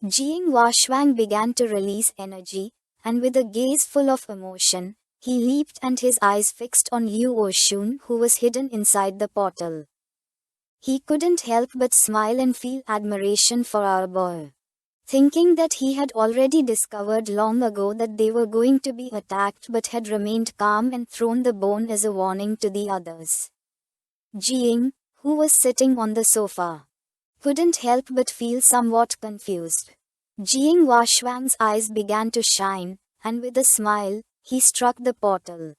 Jing Huashuang began to release energy, and with a gaze full of emotion, he leaped and his eyes fixed on Liu Oshun who was hidden inside the portal. He couldn't help but smile and feel admiration for our boy. Thinking that he had already discovered long ago that they were going to be attacked but had remained calm and thrown the bone as a warning to the others. Jing, who was sitting on the sofa, couldn't help but feel somewhat confused. Jing Huashuang's eyes began to shine, and with a smile, he struck the portal.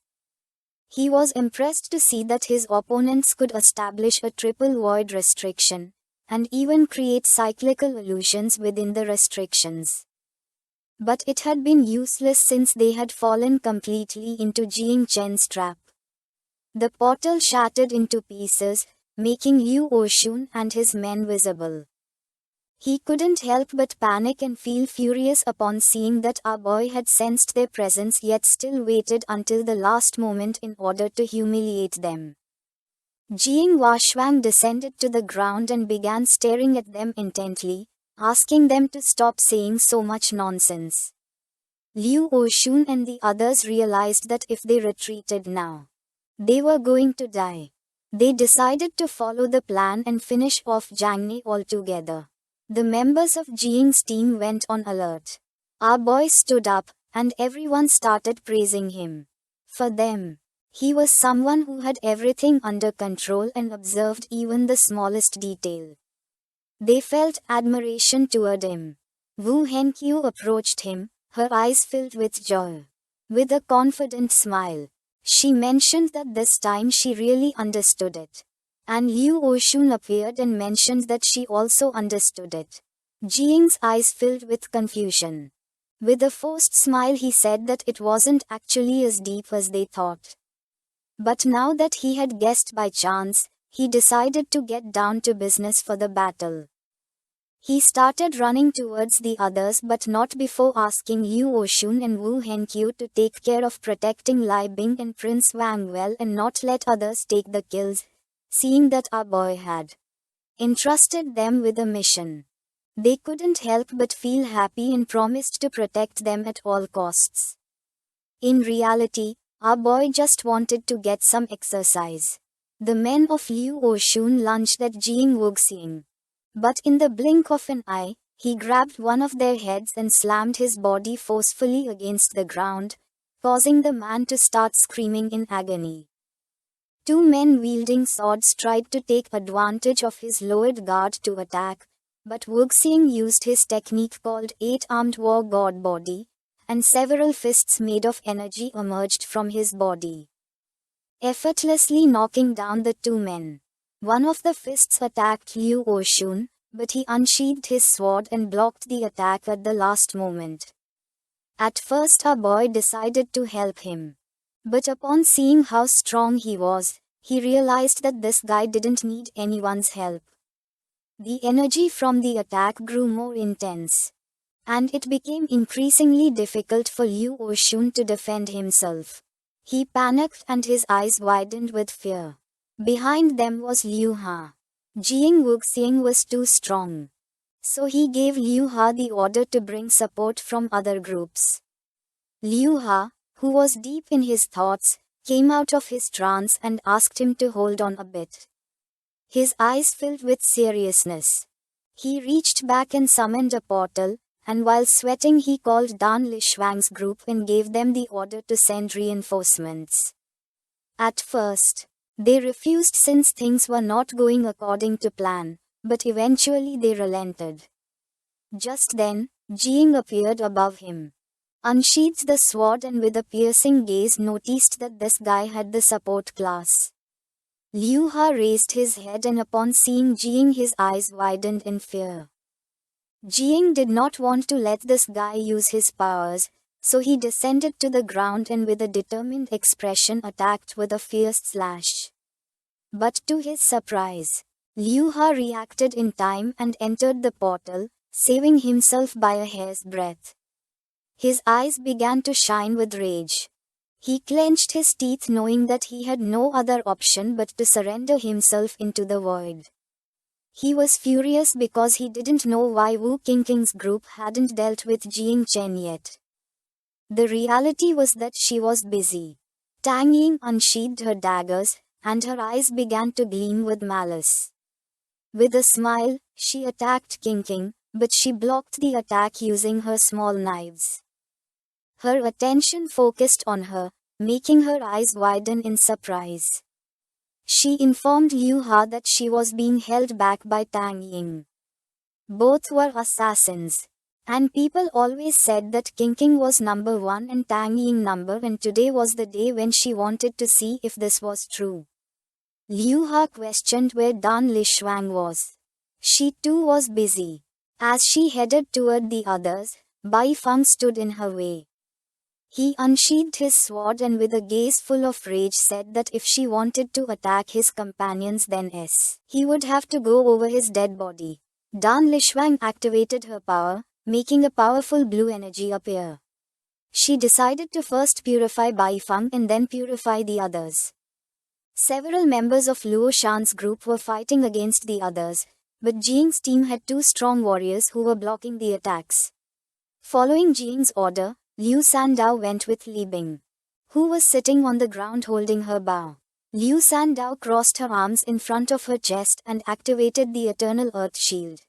He was impressed to see that his opponents could establish a triple void restriction, and even create cyclical illusions within the restrictions. But it had been useless since they had fallen completely into Jing Chen's trap. The portal shattered into pieces, making Liu Oshun and his men visible. He couldn't help but panic and feel furious upon seeing that our boy had sensed their presence yet still waited until the last moment in order to humiliate them. Jing Huashuang descended to the ground and began staring at them intently, asking them to stop saying so much nonsense. Liu Oshun and the others realized that if they retreated now, they were going to die. They decided to follow the plan and finish off Jiang Ne altogether. The members of Jing's team went on alert. Our boy stood up, and everyone started praising him. For them, he was someone who had everything under control and observed even the smallest detail. They felt admiration toward him. Wu Henqiu approached him, her eyes filled with joy. With a confident smile, she mentioned that this time she really understood it. And Liu Oshun appeared and mentioned that she also understood it. Jing's eyes filled with confusion. With a forced smile he said that it wasn't actually as deep as they thought. But now that he had guessed by chance, he decided to get down to business for the battle. He started running towards the others but not before asking Liu Oshun and Wu Henqiu to take care of protecting Lai Bing and Prince Wang well and not let others take the kills, seeing that our boy had entrusted them with a mission. They couldn't help but feel happy and promised to protect them at all costs. In reality, our boy just wanted to get some exercise. The men of Liu Oshun lunged at Jing Wuxiang. But in the blink of an eye, he grabbed one of their heads and slammed his body forcefully against the ground, causing the man to start screaming in agony. Two men wielding swords tried to take advantage of his lowered guard to attack, but Wuxiang used his technique called Eight-Armed War God Body, and several fists made of energy emerged from his body, effortlessly knocking down the two men. One of the fists attacked Liu Oshun, but he unsheathed his sword and blocked the attack at the last moment. At first our boy decided to help him. But upon seeing how strong he was, he realized that this guy didn't need anyone's help. The energy from the attack grew more intense, and it became increasingly difficult for Liu Oshun to defend himself. He panicked and his eyes widened with fear. Behind them was Liu Ha. Jing Wuxiang was too strong. So he gave Liu Ha the order to bring support from other groups. Liu Ha, who was deep in his thoughts, came out of his trance and asked him to hold on a bit. His eyes filled with seriousness. He reached back and summoned a portal, and while sweating he called Dan Lishuang's group and gave them the order to send reinforcements. At first, they refused since things were not going according to plan, but eventually they relented. Just then, Jing appeared above him, unsheathed the sword and with a piercing gaze noticed that this guy had the support class. Liu Ha raised his head and upon seeing Jing his eyes widened in fear. Jing did not want to let this guy use his powers, so he descended to the ground and with a determined expression attacked with a fierce slash. But to his surprise, Liu Ha reacted in time and entered the portal, saving himself by a hair's breadth. His eyes began to shine with rage. He clenched his teeth knowing that he had no other option but to surrender himself into the void. He was furious because he didn't know why Wu Qingqing's group hadn't dealt with Jing Chen yet. The reality was that she was busy. Tang Ying unsheathed her daggers, and her eyes began to gleam with malice. With a smile, she attacked Qingqing, but she blocked the attack using her small knives. Her attention focused on her, making her eyes widen in surprise. She informed Liu Ha that she was being held back by Tang Ying. Both were assassins. And people always said that Qingqing was number 1 and Tang Ying number, and today was the day when she wanted to see if this was true. Liu Ha questioned where Dan Lixuang was. She too was busy. As she headed toward the others, Bai Feng stood in her way. He unsheathed his sword and with a gaze full of rage said that if she wanted to attack his companions then he would have to go over his dead body. Dan Lixuang activated her power, making a powerful blue energy appear. She decided to first purify Bai Feng and then purify the others. Several members of Luo Shan's group were fighting against the others, but Jing's team had 2 strong warriors who were blocking the attacks. Following Jing's order, Liu Sandao went with Li Bing, who was sitting on the ground holding her bow. Liu Sandao crossed her arms in front of her chest and activated the Eternal Earth Shield.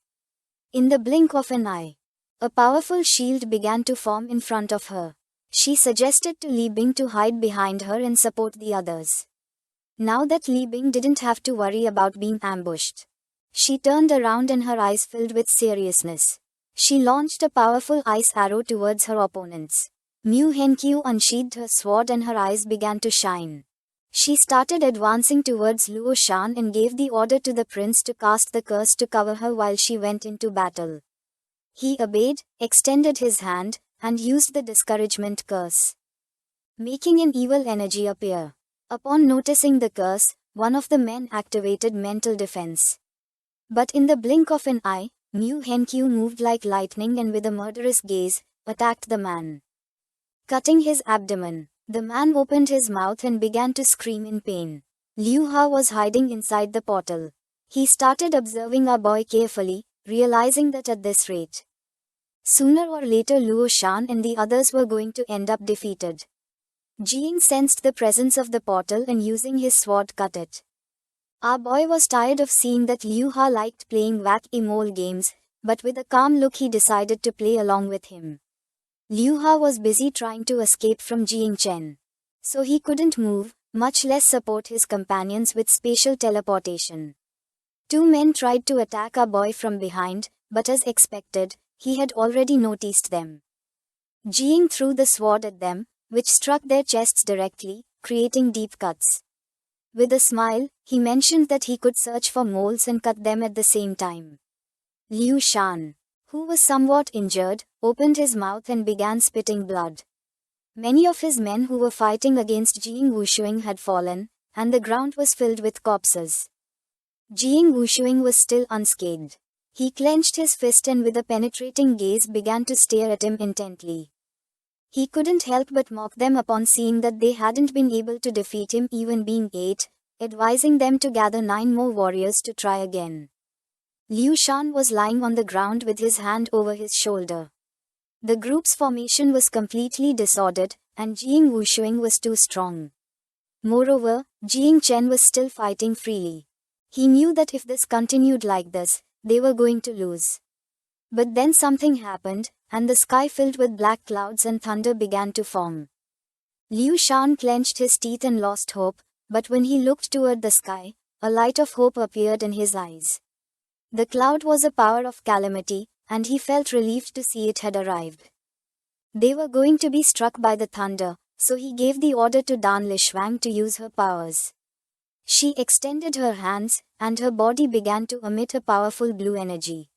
In the blink of an eye, a powerful shield began to form in front of her. She suggested to Li Bing to hide behind her and support the others. Now that Li Bing didn't have to worry about being ambushed, she turned around and her eyes filled with seriousness. She launched a powerful ice arrow towards her opponents. Mu Henqiu unsheathed her sword and her eyes began to shine. She started advancing towards Luo Shan and gave the order to the prince to cast the curse to cover her while she went into battle. He obeyed, extended his hand, and used the discouragement curse, making an evil energy appear. Upon noticing the curse, one of the men activated mental defense. But in the blink of an eye, Mu Henqiu moved like lightning and with a murderous gaze, attacked the man. Cutting his abdomen, the man opened his mouth and began to scream in pain. Liu Ha was hiding inside the portal. He started observing our boy carefully, realizing that at this rate, sooner or later Luo Shan and the others were going to end up defeated. Jing sensed the presence of the portal and using his sword cut it. Our boy was tired of seeing that Liu Ha liked playing whack-a-mole games, but with a calm look he decided to play along with him. Liu Ha was busy trying to escape from Jing Chen, so he couldn't move, much less support his companions with spatial teleportation. 2 men tried to attack our boy from behind, but as expected, he had already noticed them. Jing threw the sword at them, which struck their chests directly, creating deep cuts. With a smile, he mentioned that he could search for moles and cut them at the same time. Liu Shan, who was somewhat injured, opened his mouth and began spitting blood. Many of his men who were fighting against Jing Wushuing had fallen, and the ground was filled with corpses. Jing Wushuing was still unscathed. He clenched his fist and with a penetrating gaze began to stare at him intently. He couldn't help but mock them upon seeing that they hadn't been able to defeat him even being 8, advising them to gather 9 more warriors to try again. Liu Shan was lying on the ground with his hand over his shoulder. The group's formation was completely disordered, and Jing Wushuing was too strong. Moreover, Jing Chen was still fighting freely. He knew that if this continued like this, they were going to lose. But then something happened, and the sky filled with black clouds and thunder began to form. Liu Shan clenched his teeth and lost hope, but when he looked toward the sky, a light of hope appeared in his eyes. The cloud was a power of calamity, and he felt relieved to see it had arrived. They were going to be struck by the thunder, so he gave the order to Dan Lixuang to use her powers. She extended her hands, and her body began to emit a powerful blue energy.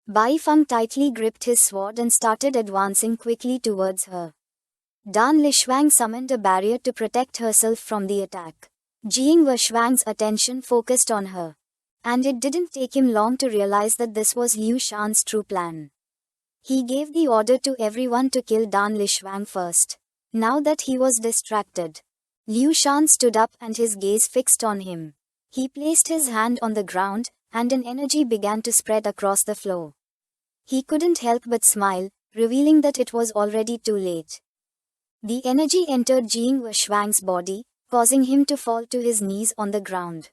Bai Feng tightly gripped his sword and started advancing quickly towards her. Dan Lixuang summoned a barrier to protect herself from the attack. Jing Wushuang's attention focused on her, and it didn't take him long to realize that this was Liu Shan's true plan. He gave the order to everyone to kill Dan Lixuang first. Now that he was distracted, Liu Shan stood up and his gaze fixed on him. He placed his hand on the ground, and an energy began to spread across the floor. He couldn't help but smile, revealing that it was already too late. The energy entered Jing Wushwang's body, causing him to fall to his knees on the ground.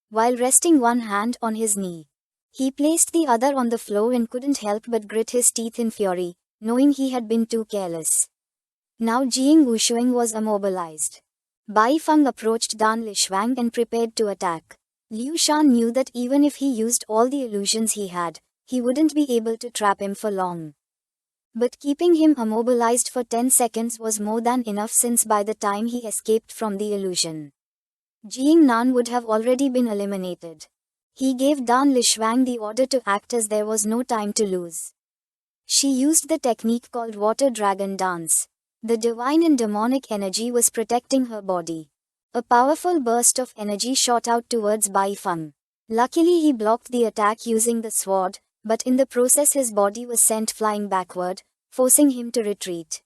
While resting one hand on his knee, he placed the other on the floor and couldn't help but grit his teeth in fury, knowing he had been too careless. Now Jing Wushwang was immobilized. Bai Feng approached Dan Lishwang and prepared to attack. Liu Shan knew that even if he used all the illusions he had, he wouldn't be able to trap him for long. But keeping him immobilized for 10 seconds was more than enough, since by the time he escaped from the illusion, Jing Nan would have already been eliminated. He gave Dan Lishwang the order to act as there was no time to lose. She used the technique called Water Dragon Dance. The divine and demonic energy was protecting her body. A powerful burst of energy shot out towards Bai Feng. Luckily he blocked the attack using the sword, but in the process his body was sent flying backward, forcing him to retreat.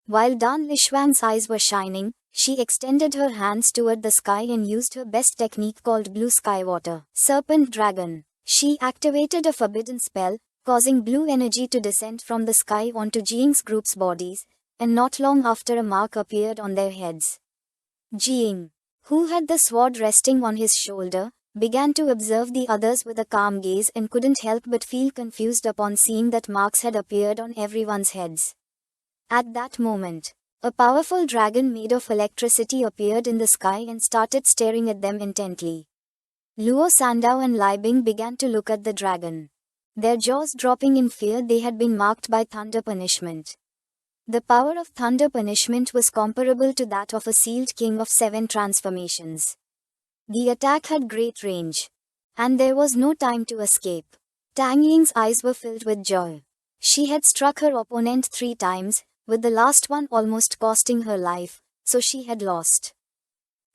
While Dan Lishwang's eyes were shining, she extended her hands toward the sky and used her best technique called Blue Sky Water Serpent Dragon. She activated a forbidden spell, causing blue energy to descend from the sky onto Jing's group's bodies, and not long after a mark appeared on their heads. Jing, who had the sword resting on his shoulder, began to observe the others with a calm gaze and couldn't help but feel confused upon seeing that marks had appeared on everyone's heads. At that moment, a powerful dragon made of electricity appeared in the sky and started staring at them intently. Luo Sandao and Lai Bing began to look at the dragon. Their jaws dropping in fear. They had been marked by thunder punishment. The power of thunder punishment was comparable to that of a sealed king of 7 transformations. The attack had great range, and there was no time to escape. Tang Ying's eyes were filled with joy. She had struck her opponent 3 times, with the last one almost costing her life, so she had lost.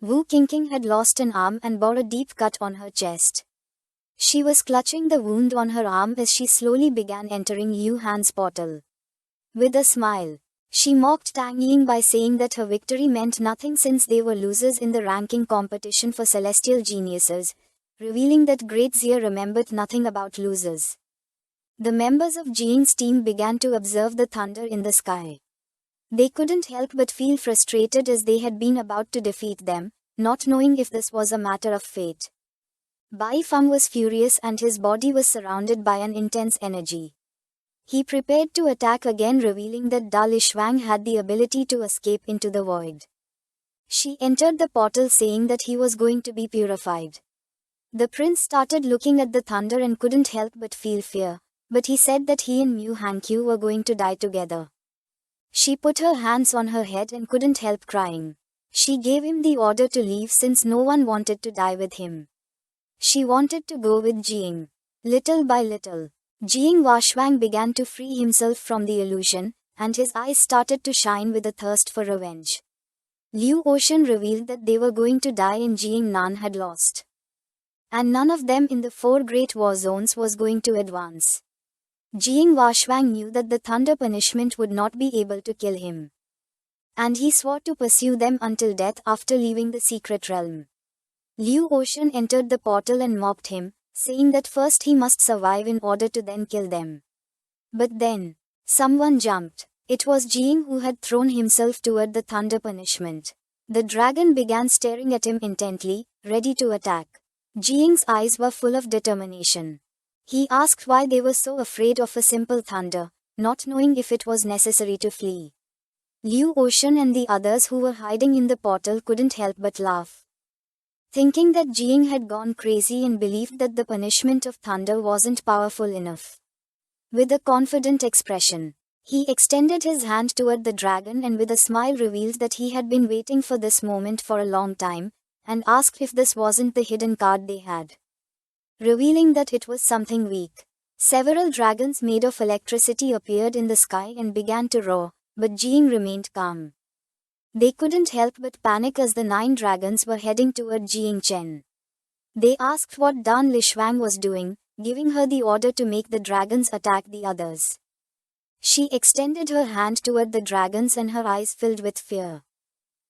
Wu Qingqing had lost an arm and bore a deep cut on her chest. She was clutching the wound on her arm as she slowly began entering Liu Han's portal. With a smile, she mocked Tang Ying by saying that her victory meant nothing since they were losers in the ranking competition for celestial geniuses, revealing that Great Zia remembered nothing about losers. The members of Jing's team began to observe the thunder in the sky. They couldn't help but feel frustrated as they had been about to defeat them, not knowing if this was a matter of fate. Bai Feng was furious and his body was surrounded by an intense energy. He prepared to attack again, revealing that Da Lishwang had the ability to escape into the void. She entered the portal saying that he was going to be purified. The prince started looking at the thunder and couldn't help but feel fear, but he said that he and Mu Hankyu were going to die together. She put her hands on her head and couldn't help crying. She gave him the order to leave since no one wanted to die with him. She wanted to go with Jing. Little by little, Jing Wushwang began to free himself from the illusion, and his eyes started to shine with a thirst for revenge. Liu Ocean revealed that they were going to die and Jing Nan had lost. And none of them in the 4 great war zones was going to advance. Jing Wushwang knew that the thunder punishment would not be able to kill him. And he swore to pursue them until death after leaving the secret realm. Liu Ocean entered the portal and mocked him, saying that first he must survive in order to then kill them. But then, someone jumped. It was Jing who had thrown himself toward the thunder punishment. The dragon began staring at him intently, ready to attack. Jing's eyes were full of determination. He asked why they were so afraid of a simple thunder, not knowing if it was necessary to flee. Liu Ocean and the others who were hiding in the portal couldn't help but laugh, thinking that Jing had gone crazy and believed that the punishment of thunder wasn't powerful enough. With a confident expression, he extended his hand toward the dragon and with a smile revealed that he had been waiting for this moment for a long time, and asked if this wasn't the hidden card they had, revealing that it was something weak. Several dragons made of electricity appeared in the sky and began to roar, but Jing remained calm. They couldn't help but panic as the 9 dragons were heading toward Jing Chen. They asked what Dan Lishwang was doing, giving her the order to make the dragons attack the others. She extended her hand toward the dragons and her eyes filled with fear.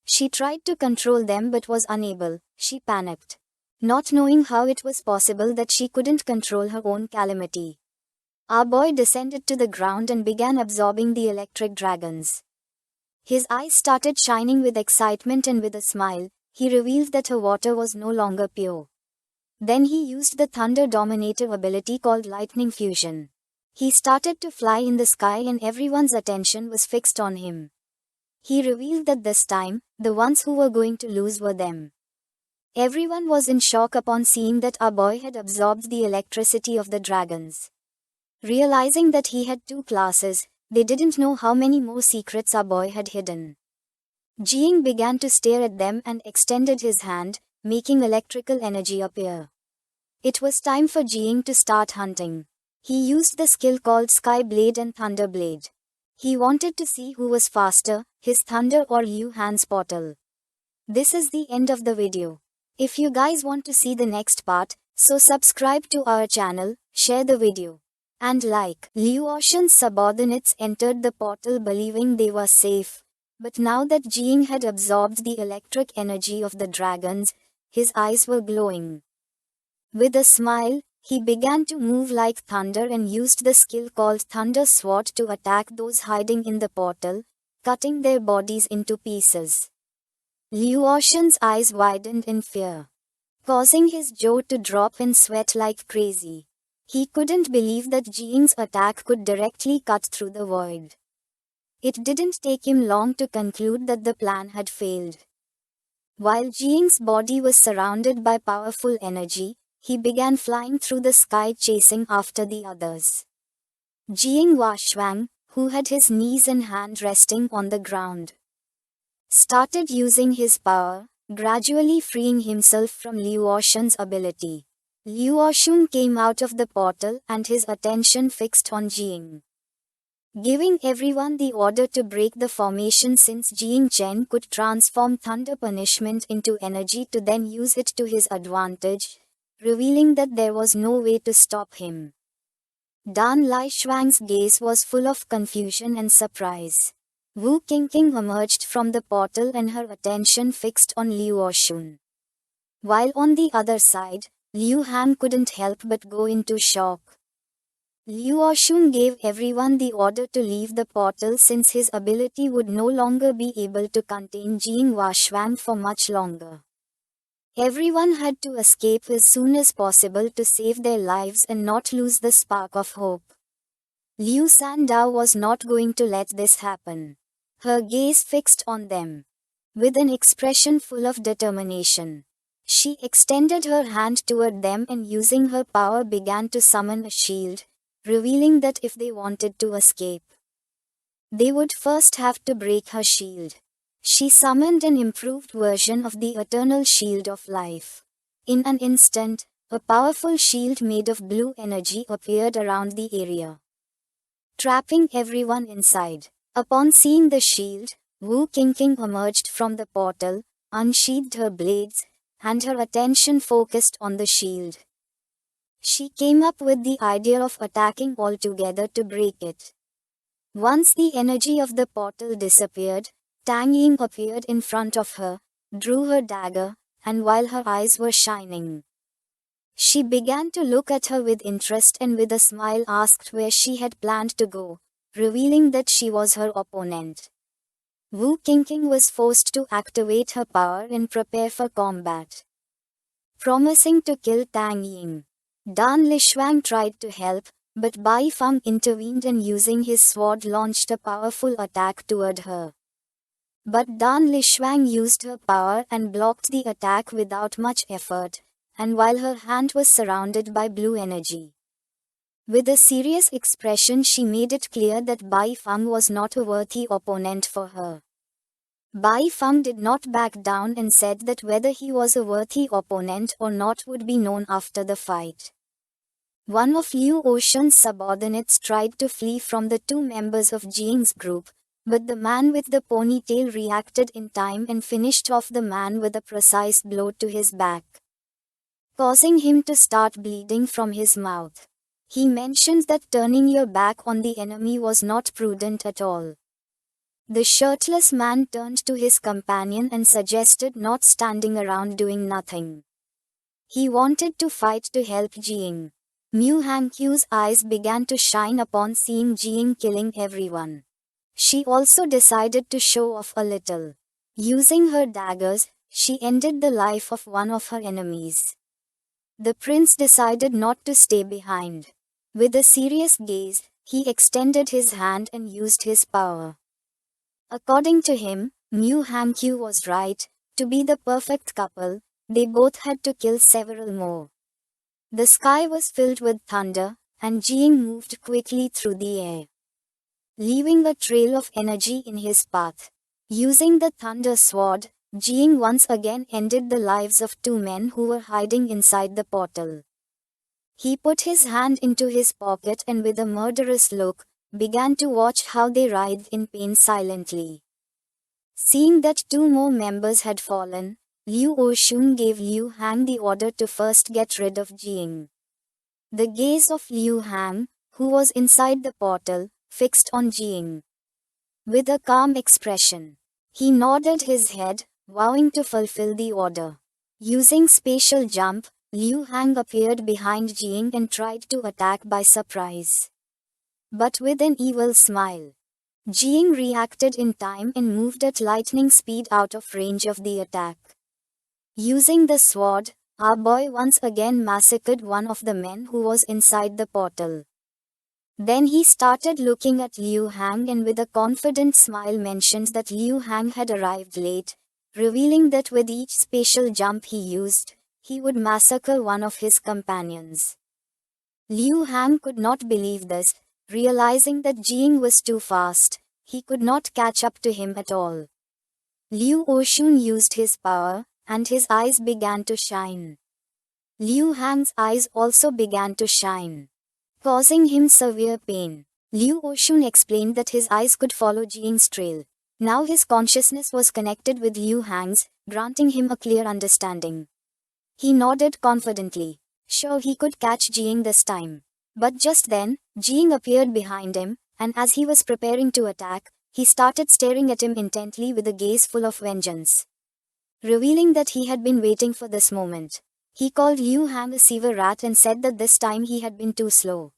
She tried to control them but was unable. She panicked. not knowing how it was possible that she couldn't control her own calamity. Our boy descended to the ground and began absorbing the electric dragons. His eyes started shining with excitement, and with a smile, he revealed that her water was no longer pure. Then he used the Thunder Dominator ability called Lightning Fusion. He started to fly in the sky and everyone's attention was fixed on him. He revealed that this time, the ones who were going to lose were them. Everyone was in shock upon seeing that our boy had absorbed the electricity of the dragons. Realizing that he had two classes, they didn't know how many more secrets our boy had hidden. Jing began to stare at them and extended his hand, making electrical energy appear. It was time for Jing to start hunting. He used the skill called Sky Blade and Thunder Blade. He wanted to see who was faster, his thunder or Liu Han's portal. This is the end of the video. If you guys want to see the next part, so subscribe to our channel, share the video, and like. Liu Ocean's subordinates entered the portal believing they were safe, but now that Jing had absorbed the electric energy of the dragons, his eyes were glowing. With a smile, he began to move like thunder and used the skill called Thunder Sword to attack those hiding in the portal, cutting their bodies into pieces. Liu Ocean's eyes widened in fear, causing his jaw to drop and sweat like crazy. He couldn't believe that Jing's attack could directly cut through the void. It didn't take him long to conclude that the plan had failed. While Jing's body was surrounded by powerful energy, he began flying through the sky chasing after the others. Jing Washuang, who had his knees and hand resting on the ground, started using his power, gradually freeing himself from Liu Ocean's ability. Liu Ocean came out of the portal and his attention fixed on Jing, giving everyone the order to break the formation since Jing Chen could transform Thunder Punishment into energy to then use it to his advantage, revealing that there was no way to stop him. Dan Lishuang's gaze was full of confusion and surprise. Wu Qingqing emerged from the portal and her attention fixed on Liu Ocean. While on the other side, Liu Han couldn't help but go into shock. Liu Ocean gave everyone the order to leave the portal since his ability would no longer be able to contain Jing Washuang for much longer. Everyone had to escape as soon as possible to save their lives and not lose the spark of hope. Liu Sandao was not going to let this happen. Her gaze fixed on them, with an expression full of determination. She extended her hand toward them and using her power began to summon a shield, revealing that if they wanted to escape, they would first have to break her shield. She summoned an improved version of the Eternal Shield of Life. In an instant, a powerful shield made of blue energy appeared around the area, trapping everyone inside. Upon seeing the shield, Wu Qingqing emerged from the portal, unsheathed her blades, and her attention focused on the shield. She came up with the idea of attacking altogether to break it. Once the energy of the portal disappeared, Tang Ying appeared in front of her, drew her dagger, and while her eyes were shining, she began to look at her with interest and with a smile asked where she had planned to go, revealing that she was her opponent. Wu Qingqing was forced to activate her power and prepare for combat, promising to kill Tang Ying. Dan Lishuang tried to help, but Bai Feng intervened and using his sword launched a powerful attack toward her. But Dan Lishuang used her power and blocked the attack without much effort, and while her hand was surrounded by blue energy. With a serious expression she made it clear that Bai Feng was not a worthy opponent for her. Bai Feng did not back down and said that whether he was a worthy opponent or not would be known after the fight. One of Liu Ocean's subordinates tried to flee from the two members of Jing's group, but the man with the ponytail reacted in time and finished off the man with a precise blow to his back, causing him to start bleeding from his mouth. He mentioned that turning your back on the enemy was not prudent at all. The shirtless man turned to his companion and suggested not standing around doing nothing. He wanted to fight to help Jing. Mu Hangqiu's eyes began to shine upon seeing Jing killing everyone. She also decided to show off a little. Using her daggers, she ended the life of one of her enemies. The prince decided not to stay behind. With a serious gaze, he extended his hand and used his power. According to him, Mu Hangqiu was right. To be the perfect couple, they both had to kill several more. The sky was filled with thunder, and Jing moved quickly through the air, leaving a trail of energy in his path. Using the thunder sword, Jing once again ended the lives of two men who were hiding inside the portal. He put his hand into his pocket and with a murderous look, began to watch how they writhed in pain silently. Seeing that two more members had fallen, Liu Oshun gave Liu Hang the order to first get rid of Jing. The gaze of Liu Hang, who was inside the portal, fixed on Jing. With a calm expression, he nodded his head, vowing to fulfill the order. Using spatial jump, Liu Hang appeared behind Jing and tried to attack by surprise. But with an evil smile, Jing reacted in time and moved at lightning speed out of range of the attack. Using the sword, our boy once again massacred one of the men who was inside the portal. Then he started looking at Liu Hang and with a confident smile mentioned that Liu Hang had arrived late, revealing that with each spatial jump he used, he would massacre one of his companions. Liu Hang could not believe this, realizing that Jing was too fast, he could not catch up to him at all. Liu Oshun used his power, and his eyes began to shine. Liu Hang's eyes also began to shine, causing him severe pain. Liu Oshun explained that his eyes could follow Jing's trail. Now his consciousness was connected with Liu Hang's, granting him a clear understanding. He nodded confidently, sure he could catch Jing this time. But just then, Jing appeared behind him, and as he was preparing to attack, he started staring at him intently with a gaze full of vengeance, revealing that he had been waiting for this moment. He called Liu Hang a sewer rat and said that this time he had been too slow.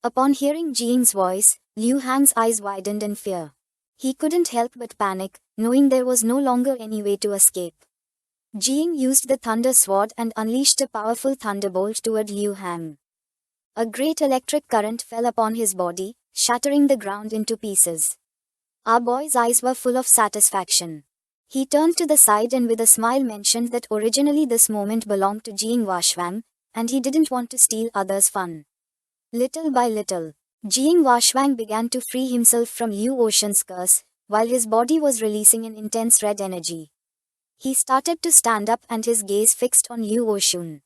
Upon hearing Jing's voice, Liu Hang's eyes widened in fear. He couldn't help but panic, knowing there was no longer any way to escape. Jing used the thunder sword and unleashed a powerful thunderbolt toward Liu Hang. A great electric current fell upon his body, shattering the ground into pieces. Our boy's eyes were full of satisfaction. He turned to the side and with a smile mentioned that originally this moment belonged to Jing Washwang, and he didn't want to steal others' fun. Little by little, Jing Washwang began to free himself from Liu Oshun's curse, while his body was releasing an intense red energy. He started to stand up and his gaze fixed on Liu Oshun.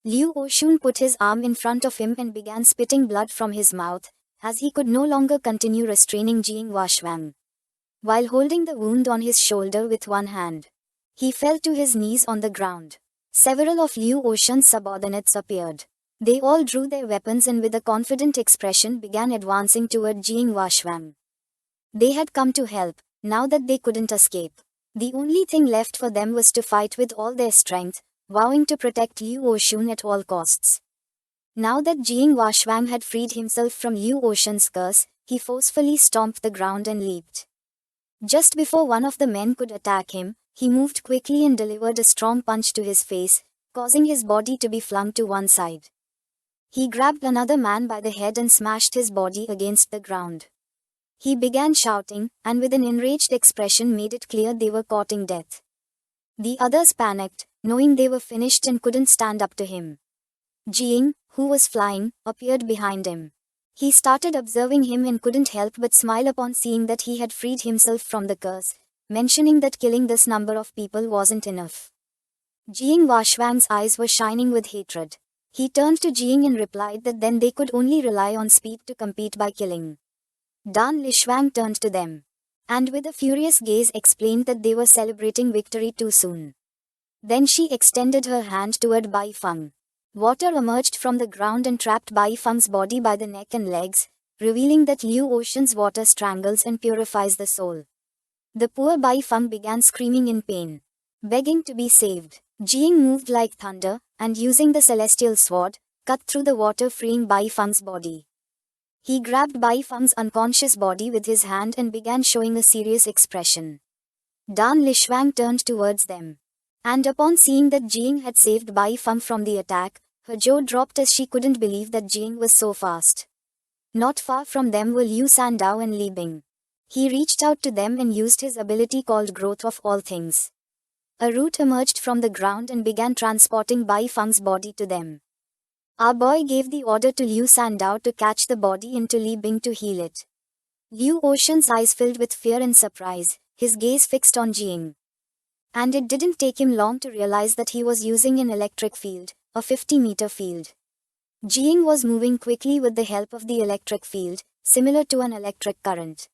Liu Oshun put his arm in front of him and began spitting blood from his mouth, as he could no longer continue restraining Jing Washwang. While holding the wound on his shoulder with one hand, he fell to his knees on the ground. Several of Liu Oshun's subordinates appeared. They all drew their weapons and with a confident expression began advancing toward Jing Washwang. They had come to help, now that they couldn't escape. The only thing left for them was to fight with all their strength, vowing to protect Liu Oshun at all costs. Now that Jing Washwang had freed himself from Liu Oshun's curse, he forcefully stomped the ground and leaped. Just before one of the men could attack him, he moved quickly and delivered a strong punch to his face, causing his body to be flung to one side. He grabbed another man by the head and smashed his body against the ground. He began shouting, and with an enraged expression made it clear they were courting death. The others panicked, knowing they were finished and couldn't stand up to him. Jing, who was flying, appeared behind him. He started observing him and couldn't help but smile upon seeing that he had freed himself from the curse, mentioning that killing this number of people wasn't enough. Jing Washwang's eyes were shining with hatred. He turned to Jing and replied that then they could only rely on speed to compete by killing. Dan Lishwang turned to them, and with a furious gaze explained that they were celebrating victory too soon. Then she extended her hand toward Bai Feng. Water emerged from the ground and trapped Bai Feng's body by the neck and legs, revealing that Liu Oshun's water strangles and purifies the soul. The poor Bai Feng began screaming in pain, begging to be saved. Jing moved like thunder, and using the celestial sword, cut through the water, freeing Bai Feng's body. He grabbed Bai Feng's unconscious body with his hand and began showing a serious expression. Dan Lixuan turned towards them. And upon seeing that Jing had saved Bai Feng from the attack, her jaw dropped as she couldn't believe that Jing was so fast. Not far from them were Liu Sandao and Li Bing. He reached out to them and used his ability called Growth of All Things. A root emerged from the ground and began transporting Bai Feng's body to them. Our boy gave the order to Liu Sandao to catch the body and to Li Bing to heal it. Liu Ocean's eyes filled with fear and surprise, his gaze fixed on Jing. And it didn't take him long to realize that he was using an electric field, a 50-meter field. Jing was moving quickly with the help of the electric field, similar to an electric current.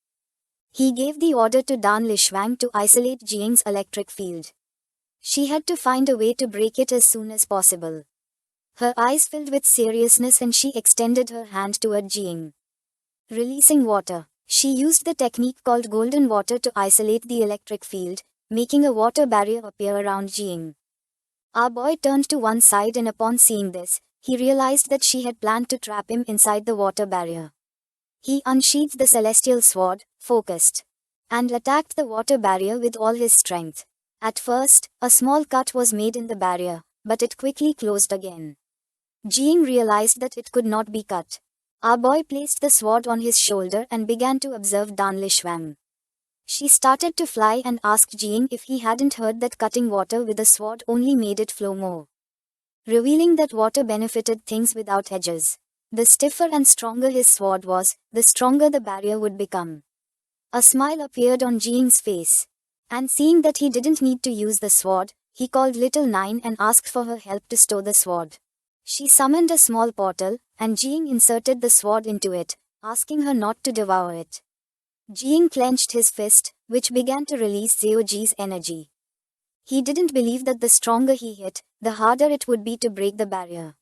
He gave the order to Dan Lixuan to isolate Jing's electric field. She had to find a way to break it as soon as possible. Her eyes filled with seriousness and she extended her hand toward Jing. Releasing water, she used the technique called golden water to isolate the electric field, making a water barrier appear around Jing. Our boy turned to one side and upon seeing this, he realized that she had planned to trap him inside the water barrier. He unsheathed the celestial sword, focused, and attacked the water barrier with all his strength. At first, a small cut was made in the barrier, but it quickly closed again. Jing realized that it could not be cut. Our boy placed the sword on his shoulder and began to observe Dan Lixuan. She started to fly and asked Jing if he hadn't heard that cutting water with a sword only made it flow more, revealing that water benefited things without edges. The stiffer and stronger his sword was, the stronger the barrier would become. A smile appeared on Jing's face. And seeing that he didn't need to use the sword, he called Little Nine and asked for her help to stow the sword. She summoned a small portal, and Jing inserted the sword into it, asking her not to devour it. Jing clenched his fist, which began to release Zhao energy. He didn't believe that the stronger he hit, the harder it would be to break the barrier.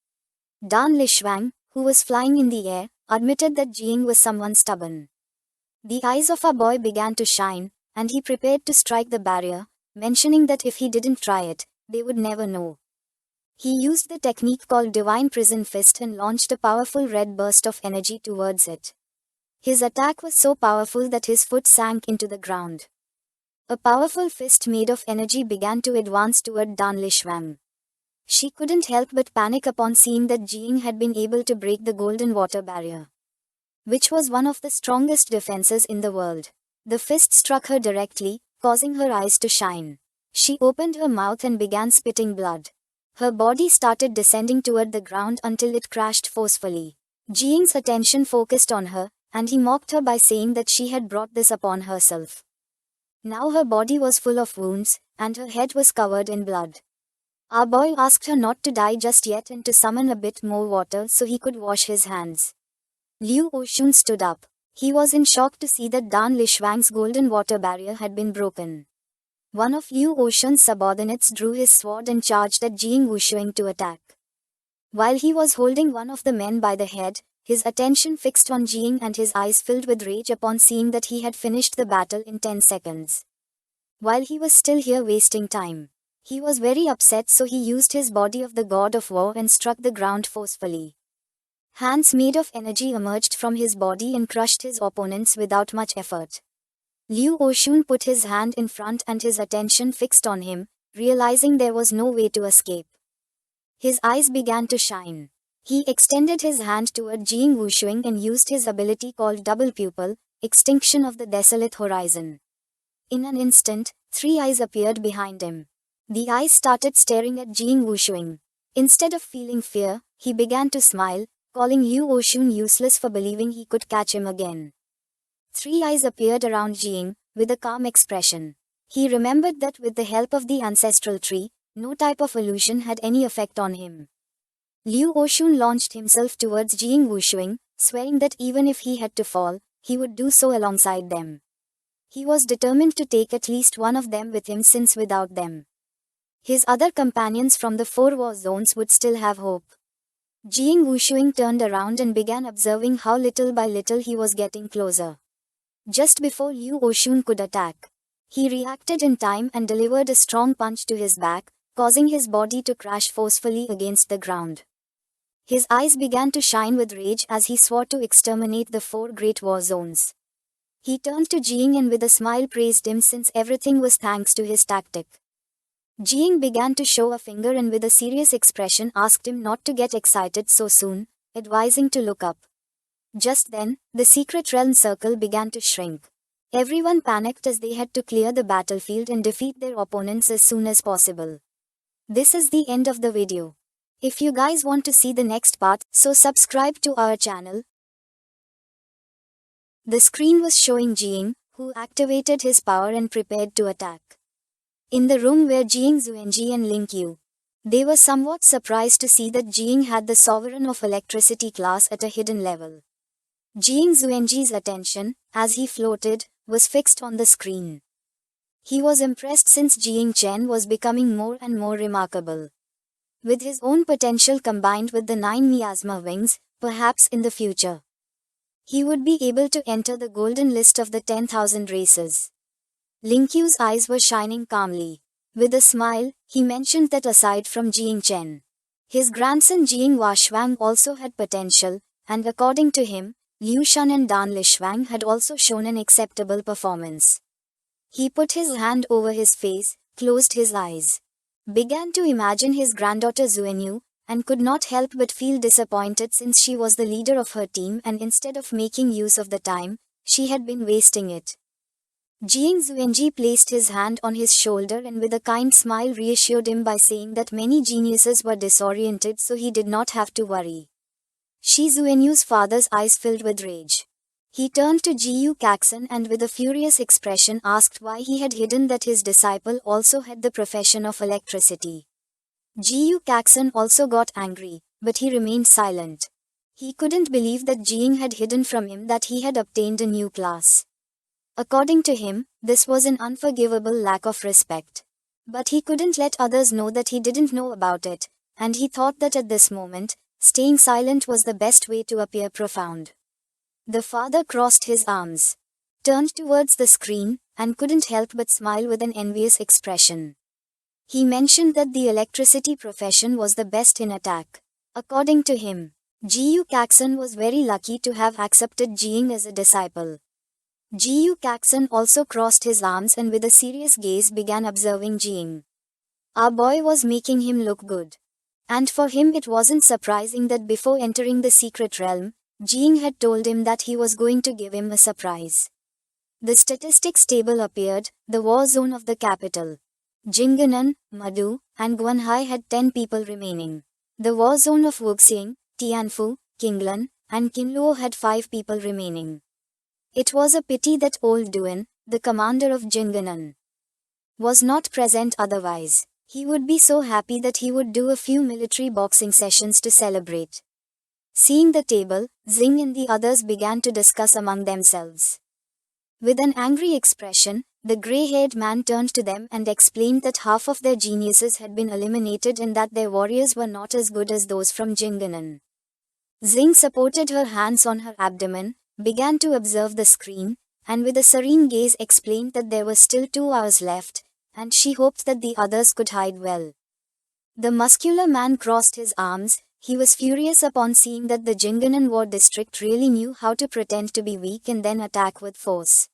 Dan Lixuan, who was flying in the air, admitted that Jing was someone stubborn. The eyes of our boy began to shine, and he prepared to strike the barrier, mentioning that if he didn't try it, they would never know. He used the technique called Divine Prison Fist and launched a powerful red burst of energy towards it. His attack was so powerful that his foot sank into the ground. A powerful fist made of energy began to advance toward Dan Lixuan. She couldn't help but panic upon seeing that Jing had been able to break the golden water barrier, which was one of the strongest defenses in the world. The fist struck her directly, causing her eyes to shine. She opened her mouth and began spitting blood. Her body started descending toward the ground until it crashed forcefully. Jing's attention focused on her, and he mocked her by saying that she had brought this upon herself. Now her body was full of wounds, and her head was covered in blood. Our boy asked her not to die just yet and to summon a bit more water so he could wash his hands. Liu Oshun stood up. He was in shock to see that Dan Lixuan's golden water barrier had been broken. One of Liu Oshun's subordinates drew his sword and charged at Jing Wushuing to attack. While he was holding one of the men by the head, his attention fixed on Jing and his eyes filled with rage upon seeing that he had finished the battle in 10 seconds. While he was still here wasting time, he was very upset, so he used his body of the god of war and struck the ground forcefully. Hands made of energy emerged from his body and crushed his opponents without much effort. Liu Oshun put his hand in front and his attention fixed on him, realizing there was no way to escape. His eyes began to shine. He extended his hand toward Jing Wushuing and used his ability called Double Pupil, Extinction of the Desolate Horizon. In an instant, 3 eyes appeared behind him. The eyes started staring at Jing Wushuing. Instead of feeling fear, he began to smile, calling Liu Oshun useless for believing he could catch him again. 3 eyes appeared around Jing, with a calm expression. He remembered that with the help of the ancestral tree, no type of illusion had any effect on him. Liu Oshun launched himself towards Jing Wushuing, swearing that even if he had to fall, he would do so alongside them. He was determined to take at least one of them with him, since without them, his other companions from the 4 war zones would still have hope. Jing Wushuing turned around and began observing how little by little he was getting closer. Just before Liu Oshun could attack, he reacted in time and delivered a strong punch to his back, causing his body to crash forcefully against the ground. His eyes began to shine with rage as he swore to exterminate the 4 great war zones. He turned to Jing and with a smile praised him since everything was thanks to his tactic. Jing began to show a finger and with a serious expression asked him not to get excited so soon, advising to look up. Just then, the secret realm circle began to shrink. Everyone panicked as they had to clear the battlefield and defeat their opponents as soon as possible. This is the end of the video. If you guys want to see the next part, so subscribe to our channel. The screen was showing Jing, who activated his power and prepared to attack. In the room were Jing Zuenji and Ling Qiu. They were somewhat surprised to see that Jing had the Sovereign of Electricity class at a hidden level. Jing Zuenji's attention, as he floated, was fixed on the screen. He was impressed since Jing Chen was becoming more and more remarkable. With his own potential combined with the 9 miasma wings, perhaps in the future, he would be able to enter the golden list of the 10,000 races. Ling Qiu's eyes were shining calmly. With a smile, he mentioned that aside from Jing Chen, his grandson Jing Washuang also had potential, and according to him, Liu Shan and Dan Lishuang had also shown an acceptable performance. He put his hand over his face, closed his eyes, began to imagine his granddaughter Zuenyu, and could not help but feel disappointed since she was the leader of her team and instead of making use of the time, she had been wasting it. Jing Zuenji placed his hand on his shoulder and with a kind smile reassured him by saying that many geniuses were disoriented so he did not have to worry. Shi Zuenyu's father's eyes filled with rage. He turned to Jiyu Caxon and with a furious expression asked why he had hidden that his disciple also had the profession of electricity. Jiyu Caxon also got angry, but he remained silent. He couldn't believe that Jing had hidden from him that he had obtained a new class. According to him, this was an unforgivable lack of respect. But he couldn't let others know that he didn't know about it, and he thought that at this moment, staying silent was the best way to appear profound. The father crossed his arms, turned towards the screen, and couldn't help but smile with an envious expression. He mentioned that the electricity profession was the best in attack. According to him, Jiyu Caxon was very lucky to have accepted Jing as a disciple. Jiyu Caxon also crossed his arms and with a serious gaze began observing Jing. Our boy was making him look good. And for him it wasn't surprising that before entering the secret realm, Jing had told him that he was going to give him a surprise. The statistics table appeared, the war zone of the capital. Jinganan, Madu, and Guanhai had 10 people remaining. The war zone of Wuxing, Tianfu, Qinglan, and Qinluo had 5 people remaining. It was a pity that old Duan, the commander of Jinganan, was not present otherwise. He would be so happy that he would do a few military boxing sessions to celebrate. Seeing the table, Xing and the others began to discuss among themselves. With an angry expression, the grey-haired man turned to them and explained that half of their geniuses had been eliminated and that their warriors were not as good as those from Jinganan. Xing supported her hands on her abdomen, began to observe the screen, and with a serene gaze explained that there were still 2 hours left, and she hoped that the others could hide well. The muscular man crossed his arms. He was furious upon seeing that the Jinganan war district really knew how to pretend to be weak and then attack with force.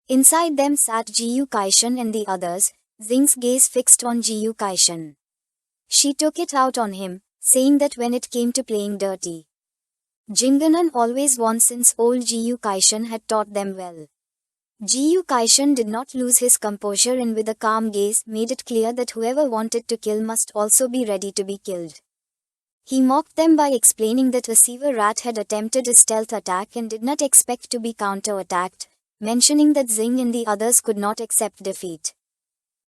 Inside them sat Jiyu Kaishan and the others, Xing's gaze fixed on Jiyu Kaishan. She took it out on him, saying that when it came to playing dirty, Jinganan always won since old Jiyu Kaishan had taught them well. Jiyu Kaishan did not lose his composure and with a calm gaze made it clear that whoever wanted to kill must also be ready to be killed. He mocked them by explaining that a Sewer Rat had attempted a stealth attack and did not expect to be counter-attacked, mentioning that Xing and the others could not accept defeat.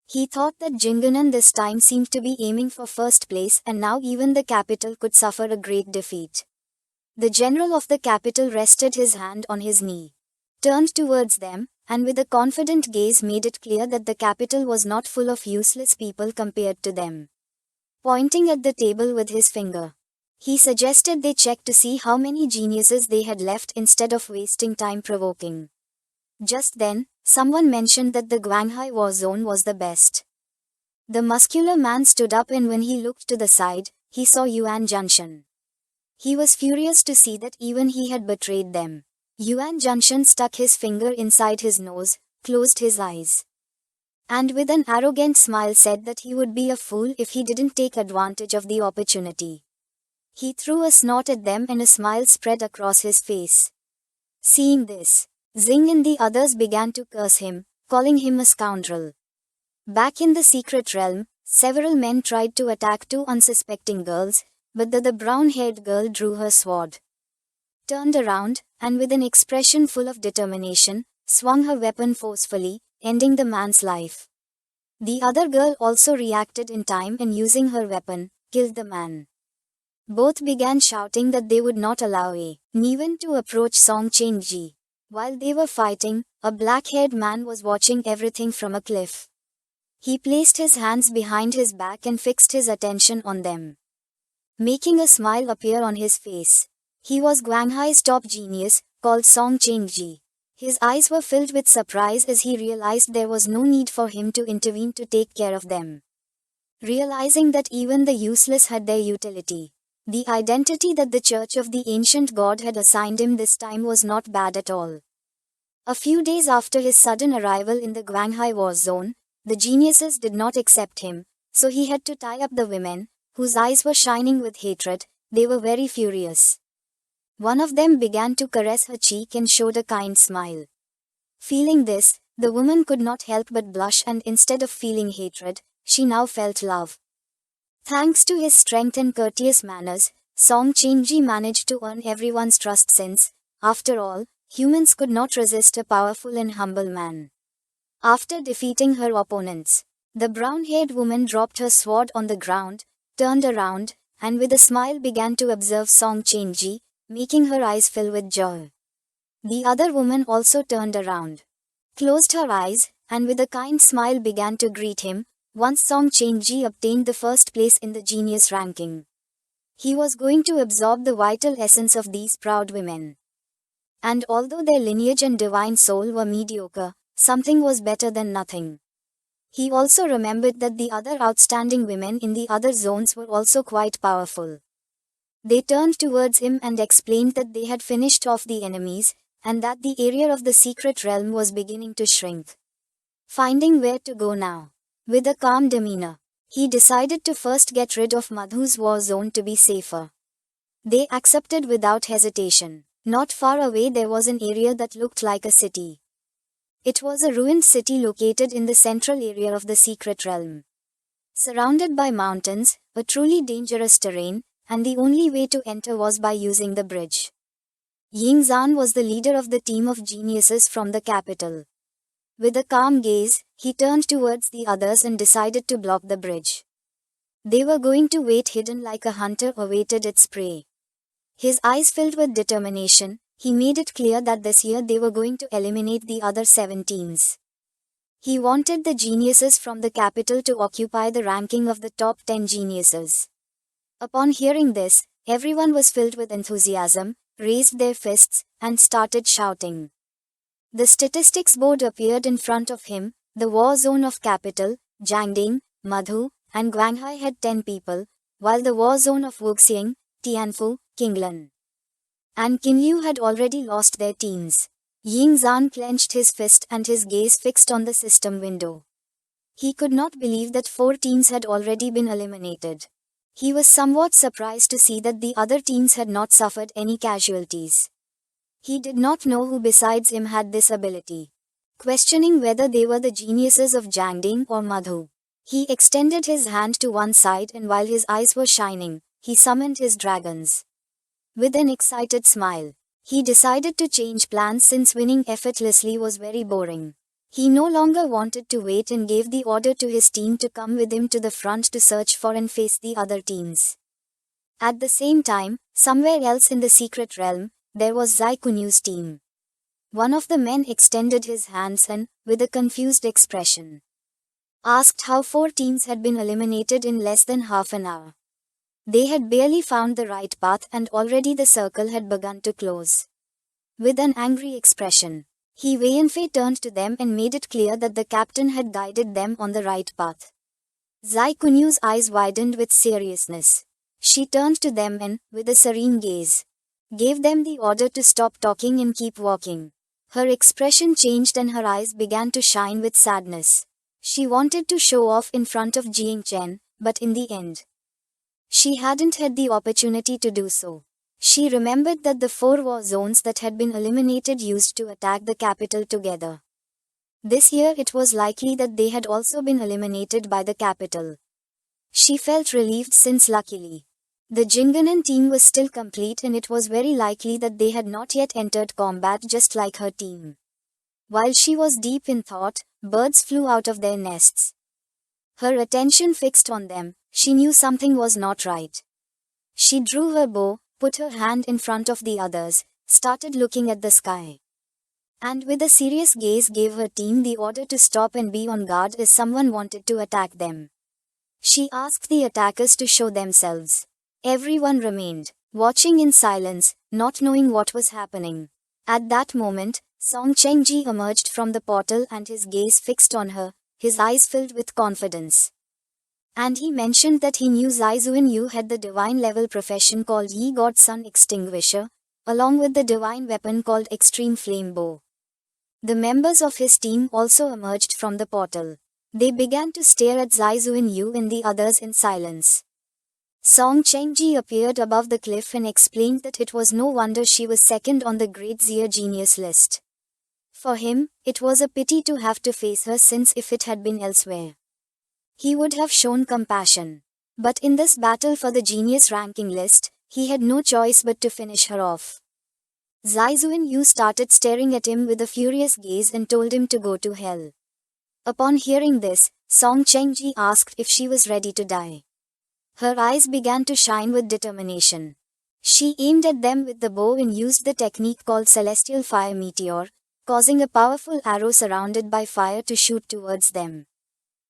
He thought that Jinganan this time seemed to be aiming for first place and now even the capital could suffer a great defeat. The general of the capital rested his hand on his knee, turned towards them, and with a confident gaze made it clear that the capital was not full of useless people compared to them. Pointing at the table with his finger, he suggested they check to see how many geniuses they had left instead of wasting time provoking. Just then, someone mentioned that the Guanghai war zone was the best. The muscular man stood up, and when he looked to the side, he saw Yuan Junshan. He was furious to see that even he had betrayed them. Yuan Junshan stuck his finger inside his nose, closed his eyes, and with an arrogant smile said that he would be a fool if he didn't take advantage of the opportunity. He threw a snort at them and a smile spread across his face. Seeing this, Xing and the others began to curse him, calling him a scoundrel. Back in the secret realm, several men tried to attack two unsuspecting girls, but the brown-haired girl drew her sword, turned around, and with an expression full of determination, swung her weapon forcefully, ending the man's life. The other girl also reacted in time and using her weapon, killed the man. Both began shouting that they would not allow anyone to approach Song Chengji. While they were fighting, a black-haired man was watching everything from a cliff. He placed his hands behind his back and fixed his attention on them, making a smile appear on his face. He was Guanghai's top genius, called Song Chengji. His eyes were filled with surprise as he realized there was no need for him to intervene to take care of them. Realizing that even the useless had their utility, the identity that the Church of the Ancient God had assigned him this time was not bad at all. A few days after his sudden arrival in the Guanghai war zone, the geniuses did not accept him, so he had to tie up the women, whose eyes were shining with hatred. They were very furious. One of them began to caress her cheek and showed a kind smile. Feeling this, the woman could not help but blush, and instead of feeling hatred, she now felt love. Thanks to his strength and courteous manners, Song Chengji managed to earn everyone's trust since, after all, humans could not resist a powerful and humble man. After defeating her opponents, the brown-haired woman dropped her sword on the ground, turned around, and with a smile began to observe Song Chengji, making her eyes fill with joy. The other woman also turned around, closed her eyes, and with a kind smile began to greet him. Once Song Chengji obtained the first place in the genius ranking, he was going to absorb the vital essence of these proud women. And although their lineage and divine soul were mediocre, something was better than nothing. He also remembered that the other outstanding women in the other zones were also quite powerful. They turned towards him and explained that they had finished off the enemies, and that the area of the secret realm was beginning to shrink. Finding where to go now, with a calm demeanor, he decided to first get rid of Madhu's war zone to be safer. They accepted without hesitation. Not far away there was an area that looked like a city. It was a ruined city located in the central area of the secret realm, surrounded by mountains, a truly dangerous terrain, and the only way to enter was by using the bridge. Ying Zan was the leader of the team of geniuses from the capital. With a calm gaze, he turned towards the others and decided to block the bridge. They were going to wait hidden like a hunter awaited its prey. His eyes filled with determination, he made it clear that this year they were going to eliminate the other 7 teams. He wanted the geniuses from the capital to occupy the ranking of the top 10 geniuses. Upon hearing this, everyone was filled with enthusiasm, raised their fists, and started shouting. The statistics board appeared in front of him. The war zone of capital, Jiangding, Madhu, and Guanghai had 10 people, while the war zone of Wuxing, Tianfu, Qinglan, and Qinyu had already lost their teams. Ying Zan clenched his fist and his gaze fixed on the system window. He could not believe that 4 teams had already been eliminated. He was somewhat surprised to see that the other teams had not suffered any casualties. He did not know who besides him had this ability. Questioning whether they were the geniuses of Jiangding or Madhu, he extended his hand to one side, and while his eyes were shining, he summoned his dragons. With an excited smile, he decided to change plans since winning effortlessly was very boring. He no longer wanted to wait and gave the order to his team to come with him to the front to search for and face the other teams. At the same time, somewhere else in the secret realm, there was Zai Kunyu's team. One of the men extended his hands and, with a confused expression, asked how 4 teams had been eliminated in less than half an hour. They had barely found the right path and already the circle had begun to close. With an angry expression, Wei Yanfei turned to them and made it clear that the captain had guided them on the right path. Zai Kunyu's eyes widened with seriousness. She turned to them and, with a serene gaze, gave them the order to stop talking and keep walking. Her expression changed and her eyes began to shine with sadness. She wanted to show off in front of Jiang Chen, but in the end, she hadn't had the opportunity to do so. She remembered that the 4 war zones that had been eliminated used to attack the capital together. This year it was likely that they had also been eliminated by the capital. She felt relieved since luckily, the Jinganan team was still complete and it was very likely that they had not yet entered combat just like her team. While she was deep in thought, birds flew out of their nests. Her attention fixed on them, she knew something was not right. She drew her bow, put her hand in front of the others, started looking at the sky, and with a serious gaze gave her team the order to stop and be on guard if someone wanted to attack them. She asked the attackers to show themselves. Everyone remained, watching in silence, not knowing what was happening. At that moment, Song Chengji emerged from the portal and his gaze fixed on her, his eyes filled with confidence. And he mentioned that he knew Zai Zuinyu had the divine level profession called Ye God Sun Extinguisher, along with the divine weapon called Extreme Flame Bow. The members of his team also emerged from the portal. They began to stare at Zai Zuinyu and the others in silence. Song Chengji appeared above the cliff and explained that it was no wonder she was second on the Great Zia Genius list. For him, it was a pity to have to face her since if it had been elsewhere, he would have shown compassion. But in this battle for the genius ranking list, he had no choice but to finish her off. Zai Zuinyu started staring at him with a furious gaze and told him to go to hell. Upon hearing this, Song Chengji asked if she was ready to die. Her eyes began to shine with determination. She aimed at them with the bow and used the technique called Celestial Fire Meteor, causing a powerful arrow surrounded by fire to shoot towards them.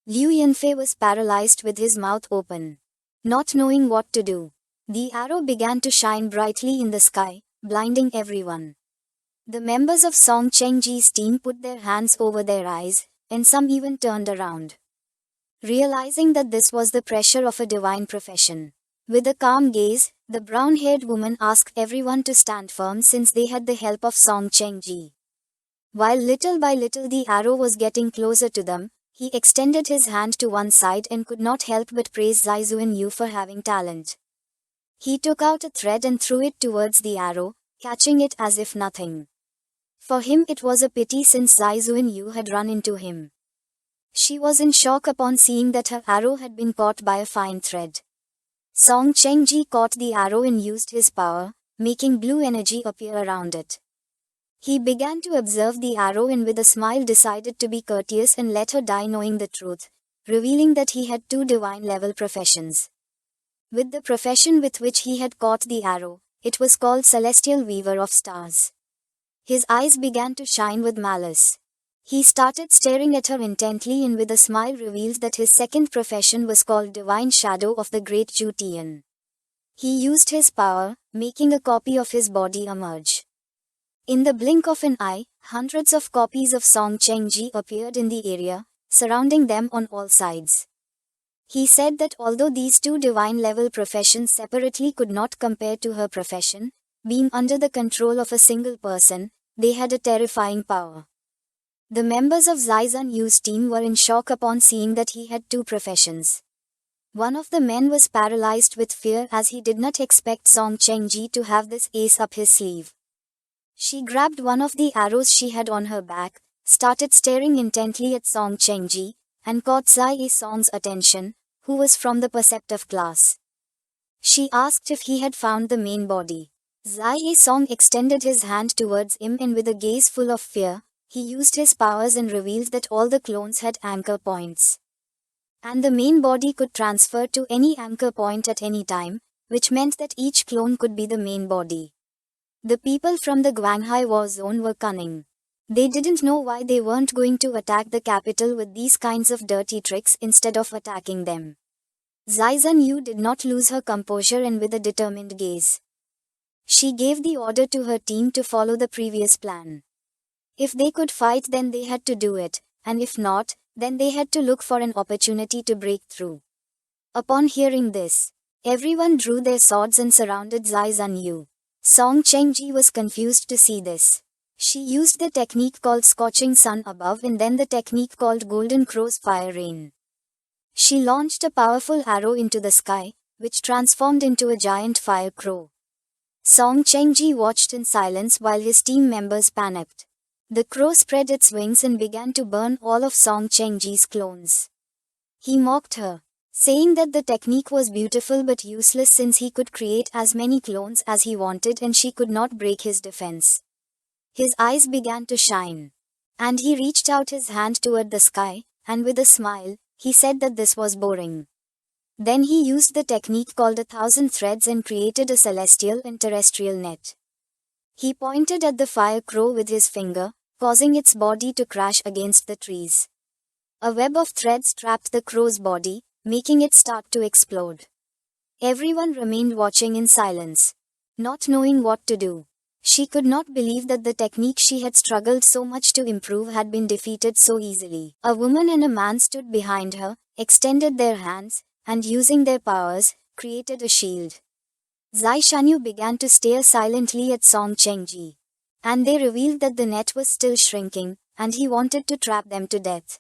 Liu Yanfei was paralyzed with his mouth open, not knowing what to do. The arrow began to shine brightly in the sky, blinding everyone. The members of Song Chengji's team put their hands over their eyes, and some even turned around, realizing that this was the pressure of a divine profession. With a calm gaze, the brown-haired woman asked everyone to stand firm since they had the help of Song Chengji. While little by little the arrow was getting closer to them, he extended his hand to one side and could not help but praise Zai Zuinyu for having talent. He took out a thread and threw it towards the arrow, catching it as if nothing. For him it was a pity since Zai Zuinyu had run into him. She was in shock upon seeing that her arrow had been caught by a fine thread. Song Chengji caught the arrow and used his power, making blue energy appear around it. He began to observe the arrow and with a smile decided to be courteous and let her die knowing the truth, revealing that he had 2 divine level professions. With the profession with which he had caught the arrow, it was called Celestial Weaver of Stars. His eyes began to shine with malice. He started staring at her intently and with a smile revealed that his second profession was called Divine Shadow of the Great Ju Tian. He used his power, making a copy of his body emerge. In the blink of an eye, hundreds of copies of Song Chengji appeared in the area, surrounding them on all sides. He said that although these 2 divine level professions separately could not compare to her profession, being under the control of a single person, they had a terrifying power. The members of Zai Zuinyu's team were in shock upon seeing that he had 2 professions. One of the men was paralyzed with fear as he did not expect Song Chengji to have this ace up his sleeve. She grabbed one of the arrows she had on her back, started staring intently at Song Chengji, and caught Zai Song's attention, who was from the perceptive class. She asked if he had found the main body. Zai Song extended his hand towards him and with a gaze full of fear, he used his powers and revealed that all the clones had anchor points. And the main body could transfer to any anchor point at any time, which meant that each clone could be the main body. The people from the Guanghai war zone were cunning. They didn't know why they weren't going to attack the capital with these kinds of dirty tricks instead of attacking them. Zai Zuinyu did not lose her composure and with a determined gaze, she gave the order to her team to follow the previous plan. If they could fight then they had to do it, and if not, Then they had to look for an opportunity to break through. Upon hearing this, everyone drew their swords and surrounded Zai Zunyu. Song Chengji was confused to see this. She used the technique called Scorching Sun above and then the technique called Golden Crow's Fire Rain. She launched a powerful arrow into the sky, which transformed into a giant fire crow. Song Chengji watched in silence while his team members panicked. The crow spread its wings and began to burn all of Song Chengji's clones. He mocked her, saying that the technique was beautiful but useless since he could create as many clones as he wanted and she could not break his defense. His eyes began to shine. And he reached out his hand toward the sky, and with a smile, he said that this was boring. Then he used the technique called 1,000 threads and created a celestial and terrestrial net. He pointed at the fire crow with his finger, causing its body to crash against the trees. A web of threads trapped the crow's body, making it start to explode. Everyone remained watching in silence, not knowing what to do. She could not believe that the technique she had struggled so much to improve had been defeated so easily. A woman and a man stood behind her, extended their hands, and using their powers, created a shield. Zai Shanyu began to stare silently at Song Chengji. And they revealed that the net was still shrinking, and he wanted to trap them to death.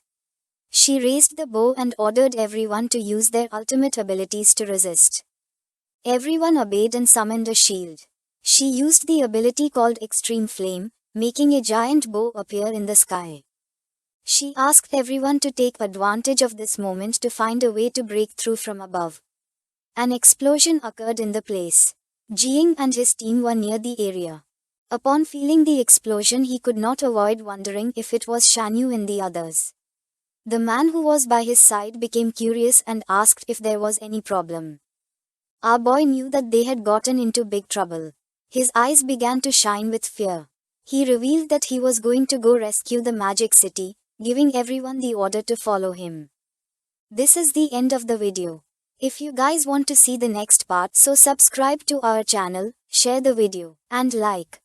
She raised the bow and ordered everyone to use their ultimate abilities to resist. Everyone obeyed and summoned a shield. She used the ability called Extreme Flame, making a giant bow appear in the sky. She asked everyone to take advantage of this moment to find a way to break through from above. An explosion occurred in the place. Jiying and his team were near the area. Upon feeling the explosion, he could not avoid wondering if it was Shanyu and the others. The man who was by his side became curious and asked if there was any problem. Our boy knew that they had gotten into big trouble. His eyes began to shine with fear. He revealed that he was going to go rescue the magic city, giving everyone the order to follow him. This is the end of the video. If you guys want to see the next part, so subscribe to our channel, share the video, and like.